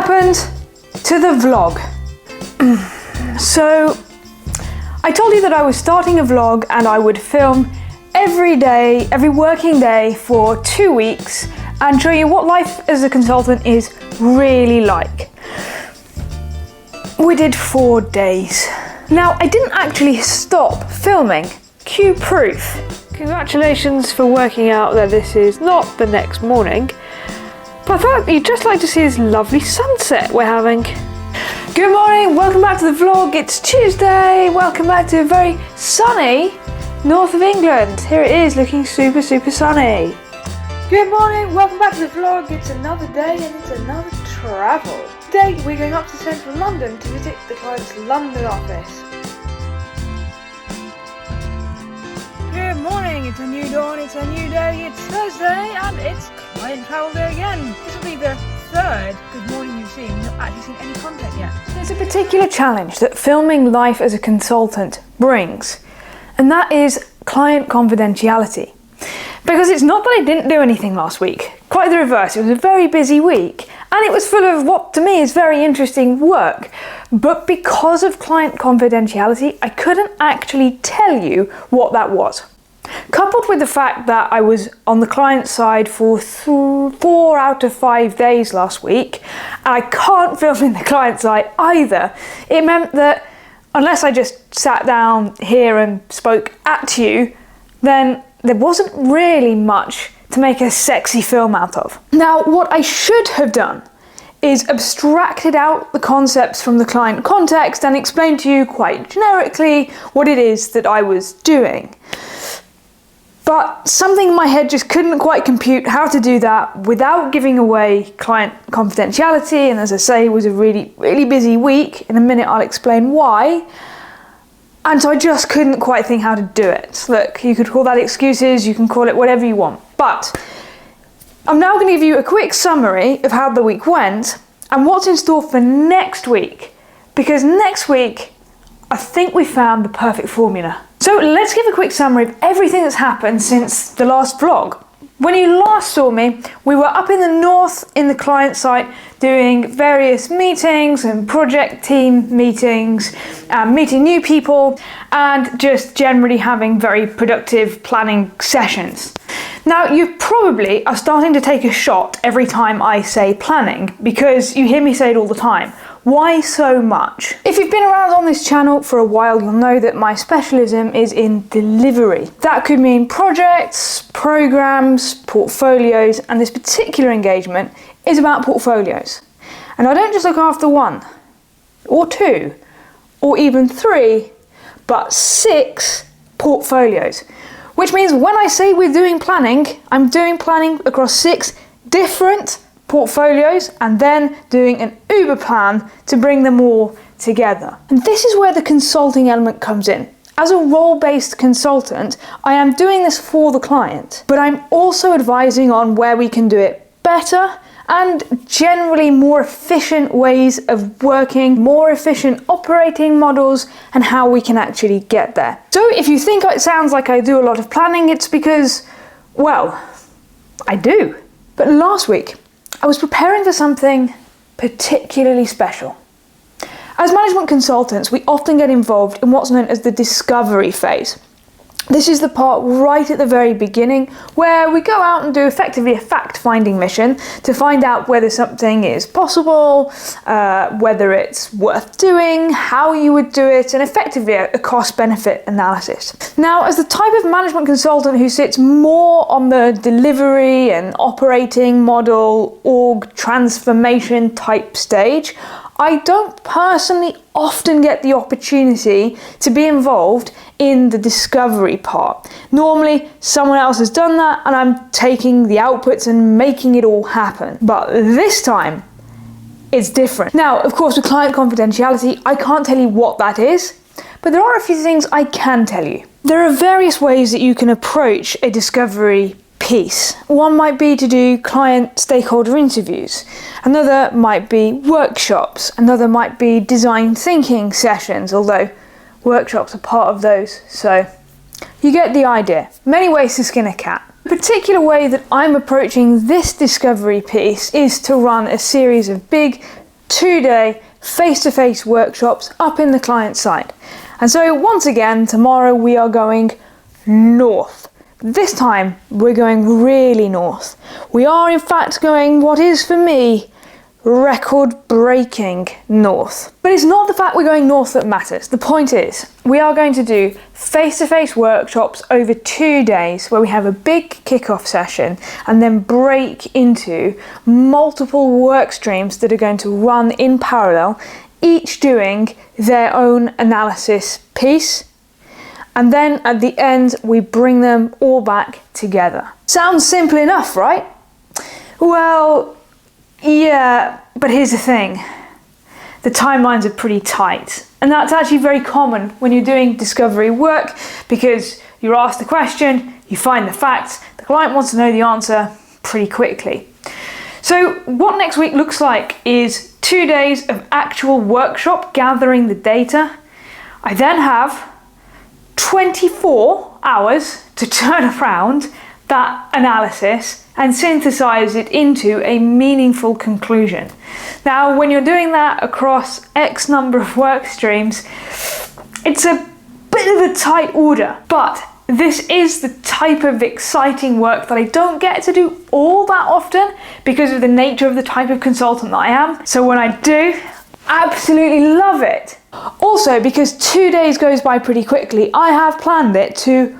happened to the vlog? So I told you that I was starting a vlog and I would film every day, every working day for 2 weeks and show you what life as a consultant is really like. We did 4 days. Now, I didn't actually stop filming. Cue proof. Congratulations for working out that this is not the next morning, but I thought you'd just like to see this lovely sunset we're having. Good morning, welcome back to the vlog. It's Tuesday. Welcome back to a very sunny north of England. Here it is, looking super sunny. Good morning, welcome back to the vlog. It's another day and it's another travel. Today we're going up to central London to visit the client's London office. Good morning, it's a new dawn, it's a new day, it's Thursday and it's client travel day again. This will be the third good morning you've seen, not actually seen any content yet. There's a particular challenge that filming life as a consultant brings, and that is client confidentiality. Because it's not that I didn't do anything last week, quite the reverse. It was a very busy week and it was full of what to me is very interesting work. But because of client confidentiality, I couldn't actually tell you what that was. Coupled with the fact that I was on the client side for 4 out of 5 days last week, and I can't film in the client side either, it meant that unless I just sat down here and spoke at you, then there wasn't really much to make a sexy film out of. Now, what I should have done is abstracted out the concepts from the client context and explained to you quite generically what it is that I was doing. But something in my head just couldn't quite compute how to do that without giving away client confidentiality, and as I say, it was a really busy week. In a minute I'll explain why. And so I just couldn't quite think how to do it. Look, you could call that excuses, you can call it whatever you want. But I'm now going to give you a quick summary of how the week went and what's in store for next week. Because next week, I think we found the perfect formula. So let's give a quick summary of everything that's happened since the last vlog. When you last saw me, we were up in the north in the client site doing various meetings and project team meetings, meeting new people, and just generally having very productive planning sessions. Now, you probably are starting to take a shot every time I say planning because you hear me say it all the time. Why so much? If you've been around on this channel for a while, you'll know that my specialism is in delivery. That could mean projects, programs, portfolios, and this particular engagement is about portfolios. And I don't just look after 1, or 2, or even 3, but 6 portfolios. Which means when I say we're doing planning, I'm doing planning across 6 different portfolios and then doing an Uber plan to bring them all together. And this is where the consulting element comes in. As a role-based consultant, I am doing this for the client, but I'm also advising on where we can do it better and generally more efficient ways of working, more efficient operating models, and how we can actually get there. So if you think it sounds like I do a lot of planning, it's because, well, I do. But last week, I was preparing for something particularly special. As management consultants, we often get involved in what's known as the discovery phase. This is the part right at the very beginning where we go out and do effectively a fact-finding mission to find out whether something is possible, whether it's worth doing, how you would do it, and effectively a cost-benefit analysis. Now, as the type of management consultant who sits more on the delivery and operating model, org transformation type stage, I don't personally often get the opportunity to be involved in the discovery part. Normally, someone else has done that and I'm taking the outputs and making it all happen. But this time, it's different. Now, of course, with client confidentiality, I can't tell you what that is, but there are a few things I can tell you. There are various ways that you can approach a discovery piece. One might be to do client stakeholder interviews. Another might be workshops. Another might be design thinking sessions, although workshops are part of those, so you get the idea. Many ways to skin a cat. The particular way that I'm approaching this discovery piece is to run a series of big 2-day face-to-face workshops up in the client side. And so once again, tomorrow we are going north. This time we're going really north. We are in fact going what is for me record-breaking north. But it's not the fact we're going north that matters. The point is, we are going to do face-to-face workshops over 2 days where we have a big kickoff session and then break into multiple work streams that are going to run in parallel, each doing their own analysis piece. And then at the end, we bring them all back together. Sounds simple enough, right? Well, yeah, but here's the thing. The timelines are pretty tight. And that's actually very common when you're doing discovery work, because you're asked the question, you find the facts, the client wants to know the answer pretty quickly. So what next week looks like is 2 days of actual workshop gathering the data. I then have 24 hours to turn around that analysis and synthesize it into a meaningful conclusion. Now, when you're doing that across X number of work streams, it's a bit of a tight order, but this is the type of exciting work that I don't get to do all that often because of the nature of the type of consultant that I am. So when I do, absolutely love it. Also, because 2 days goes by pretty quickly, I have planned it to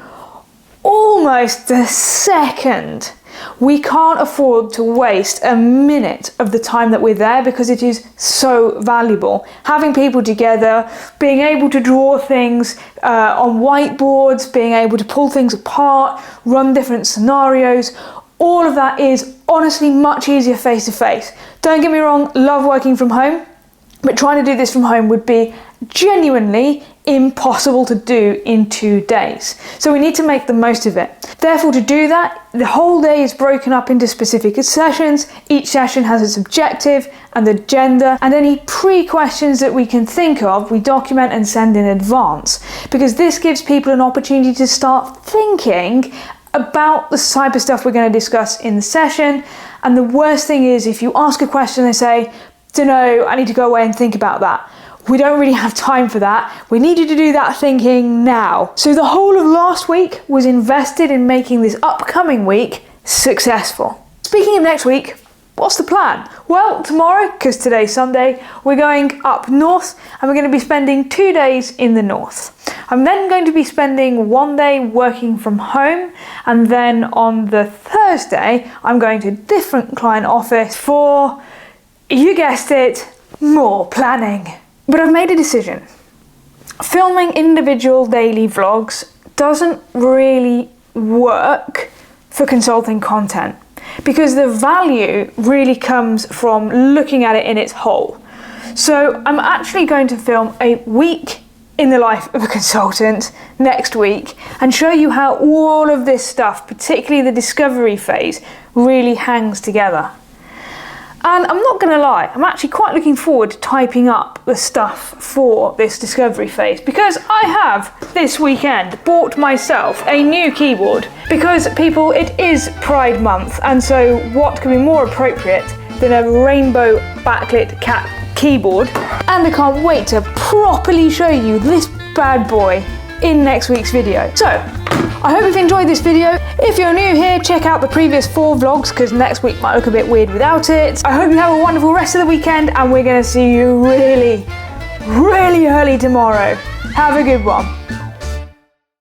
almost the second. We can't afford to waste a minute of the time that we're there because it is so valuable. Having people together, being able to draw things on whiteboards, being able to pull things apart, run different scenarios, all of that is honestly much easier face to face. Don't get me wrong, love working from home, but trying to do this from home would be genuinely impossible to do in 2 days. So we need to make the most of it. Therefore, to do that, the whole day is broken up into specific sessions. Each session has its objective and agenda, and any pre-questions that we can think of, we document and send in advance, because this gives people an opportunity to start thinking about the type of stuff we're going to discuss in the session. And the worst thing is if you ask a question, they say, "Dunno, I need to go away and think about that." We don't really have time for that. We need you to do that thinking now. So the whole of last week was invested in making this upcoming week successful. Speaking of next week, what's the plan? Well, tomorrow, because today's Sunday, we're going up north and we're going to be spending 2 days in the north. I'm then going to be spending 1 day working from home, and then on the Thursday, I'm going to a different client office for, you guessed it, more planning. But I've made a decision. Filming individual daily vlogs doesn't really work for consulting content, because the value really comes from looking at it in its whole. So I'm actually going to film a week in the life of a consultant next week and show you how all of this stuff, particularly the discovery phase, really hangs together. And I'm not going to lie, I'm actually quite looking forward to typing up the stuff for this discovery phase, because I have this weekend bought myself a new keyboard, because people, it is Pride Month, and so what could be more appropriate than a rainbow backlit cat keyboard? And I can't wait to properly show you this bad boy in next week's video. So, I hope you've enjoyed this video. If you're new here, check out the previous 4 vlogs, because next week might look a bit weird without it. I hope you have a wonderful rest of the weekend, and we're going to see you really, really early tomorrow. Have a good one.